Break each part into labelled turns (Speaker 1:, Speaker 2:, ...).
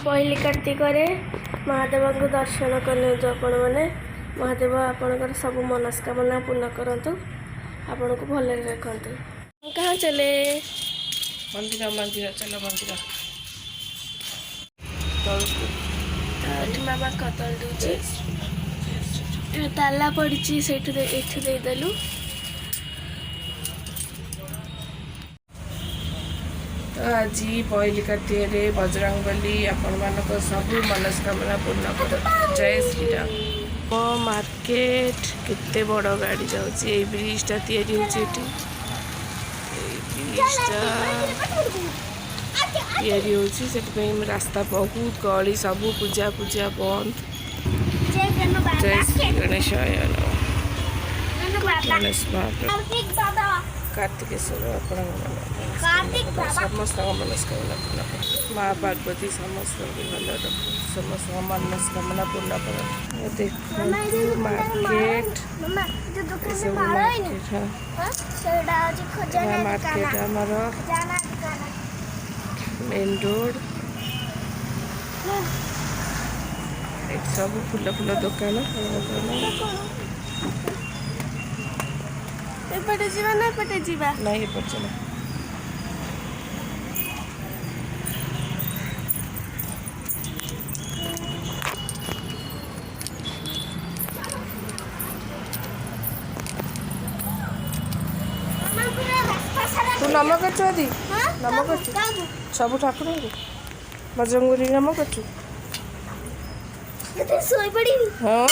Speaker 1: पहली कार्तिक महादेव को दर्शन कले आपण मैंने महादेव आपणकर सब मनस्कामना पूर्ण करंतु आपण को भल रखु। कहाँ चले
Speaker 2: मंदिर मंदिर चल मंदिर
Speaker 1: मामा कतल दूचे ताला पड़ी से देदेलु
Speaker 2: तो आज पहली कार्तिक बजरंगबली आपण मानक सब मनस्कामना पूर्ण कर। जय श्री राम। मार्केट केते बड़ गाड़ी जाऊँगी ब्रिजटा तैयारी होती रास्ता बहुत गली सब पूजा पूजा बंद। जय श्री गणेश गणेश महाप्रभु कार्तिकेश्वर समस्त मनस्कामना पूर्ण कर। माँ पार्वती समस्त समस्त मनस्कामना पूर्ण कर। देखो मार्केट मार्केट आमर मेन रोड सब फूल फूल दुकान
Speaker 1: एपटे जीवा ना एपटे जीवा
Speaker 2: नहीं एपटे चला। तू नम कर नम कर सब ठाकुर बजरंगबली नम कर हाँ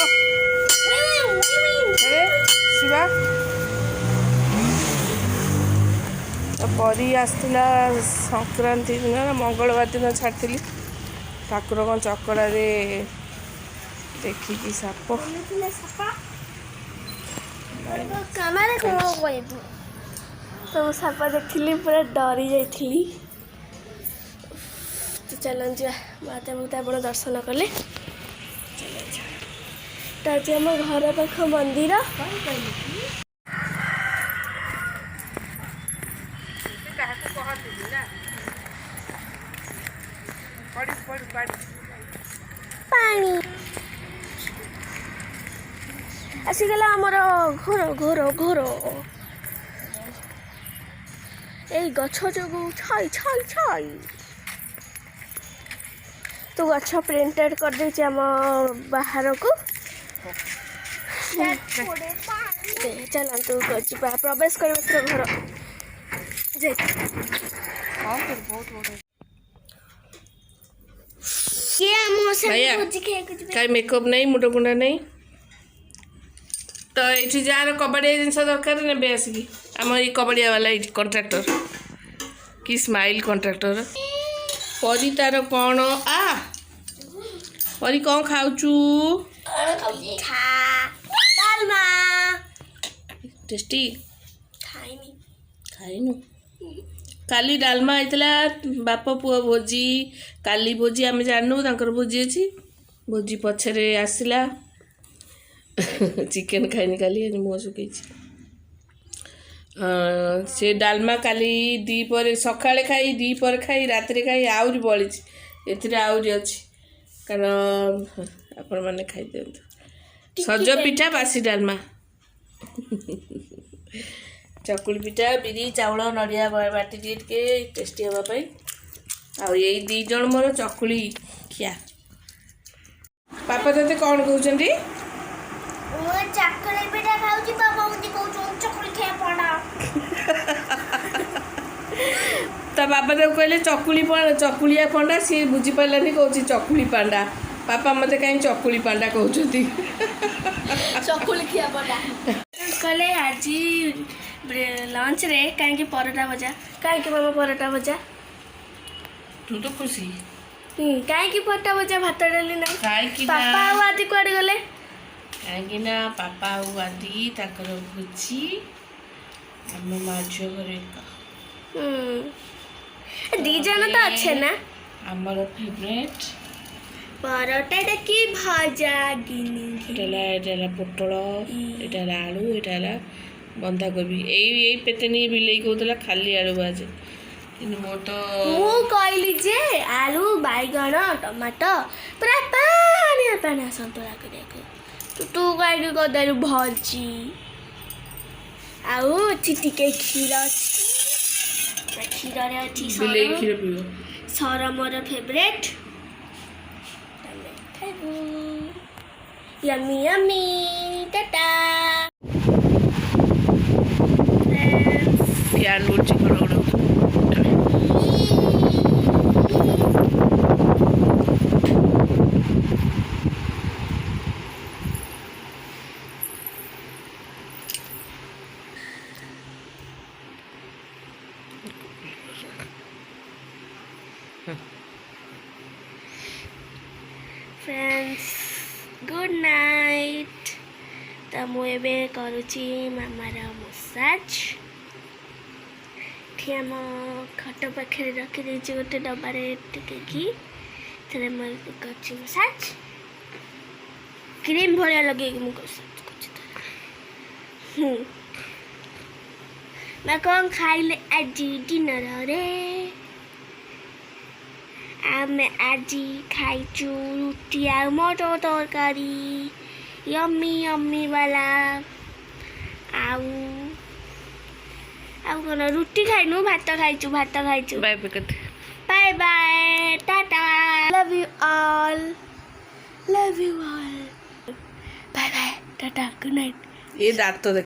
Speaker 2: शिवा परी आसला संक्रांति दिन मंगलवार दिन छाड़ी ठाकुर चकड़ा देखिकी साप
Speaker 1: तो साप देखी पूरा डरी जाइली। तो चलते महादेव आप दर्शन कले तो आज आम घर पाख मंदिर पानी आसीगला आमर घोर घोर घोर यही गछ जो छाई छाई छाई तो गछ प्रिंटेड कर दे आम बाहर को चलतु प्रवेश कर घर
Speaker 2: कहीं मेकअप नहीं मुंड गुंडा नहीं तो ये जार कबाड़िया जिनस दरकार ने आसिकी आम ये कबाड़िया वाला ये कंट्राक्टर कि स्माइल कंट्राक्टर परी तार कौन आ परी कौन खाऊचु टेस्टी खाइनु काली डालमा होता बाप पुआ भोजी काली भोजी आम जानू तर भोजी अच्छी भोजी पछरे आसला चिकेन खाइनी काली मुँह सुखी से डालमा काली दीपर सकाଳେ खाई दीपर खाई रात खाई आहरी बड़ी आहरी अच्छी कारण आपण मैंने खाई दिंतु सज पिठा बासी डालमा चकुली पिठा बिरी चाउल नड़िया बाटी टे टेस्टी हाँपाई आई दी जन मोर चकुली खिया पापा ते कौन कहते तो बाबा तो कहले चकुलिया पंडा सी बुझी पारानी कौन चकुली पांडा पापा मत कहीं चकुली पांडा कहते
Speaker 1: चकुली खिया पंडा कहले आज लंच रे कहीं परोटा भजा कहीं मामा परोटा भजा
Speaker 2: तू तो खुशी
Speaker 1: कहीं परोटा भजा भात डाली ना पापा आदि कुआड़े गले
Speaker 2: कहीं पापा आदि ताकर भोजी आम माँ झील घर
Speaker 1: दी जन तो अच्छे ना
Speaker 2: आमर फेवरेट
Speaker 1: परोटा की भजा
Speaker 2: गिनी पोटल यहाँ आलू यहाँ बंधाकोबी यही पेतेनी बिलई कहला खाली आलू भाजे କିନ୍ତୁ ମୋର ତ
Speaker 1: ମୁଁ କହିଲି ଯେ ଆଳୁ ବାଇଗଣ ଟମାଟୋ ପୁରା ପାଣିଆ ପାଣିଆ ସନ୍ତୁଳା କରିବାକୁ ତୁ କାହିଁକି କରିଦେଲୁ ଭଜି ଆଉ ଏଠି ଟିକେ କ୍ଷୀର ଅଛି କ୍ଷୀରରେ ଅଛି
Speaker 2: ବିଲେଇ କ୍ଷୀର ପିଇବ
Speaker 1: ସର ମୋର ଫେଭରେଟ୍ ଖାଇବୁ ୟମି ୟମି ଟାଟା
Speaker 2: ଫ୍ୟାନ୍ ଉଡ଼ୁଛି ଘଡ଼ଘଡ଼
Speaker 1: फ्रेंड्स गुड नाइट तो मुझे करुच्ची मामार मसाज आम खट पाखे रखी गोटे डबारे टिकी मसाज क्रीम भाया लगे मैं कौन खाइले आज डिनर रे आम आज खाइचु रुटी आ मटर तरकारी यम्मी यम्मी वाला आउ कौन रुटी खाइनु भात खाइचु
Speaker 2: bye packet
Speaker 1: bye bye ta-ta love you all bye bye ta-ta good night
Speaker 2: ये दांत तो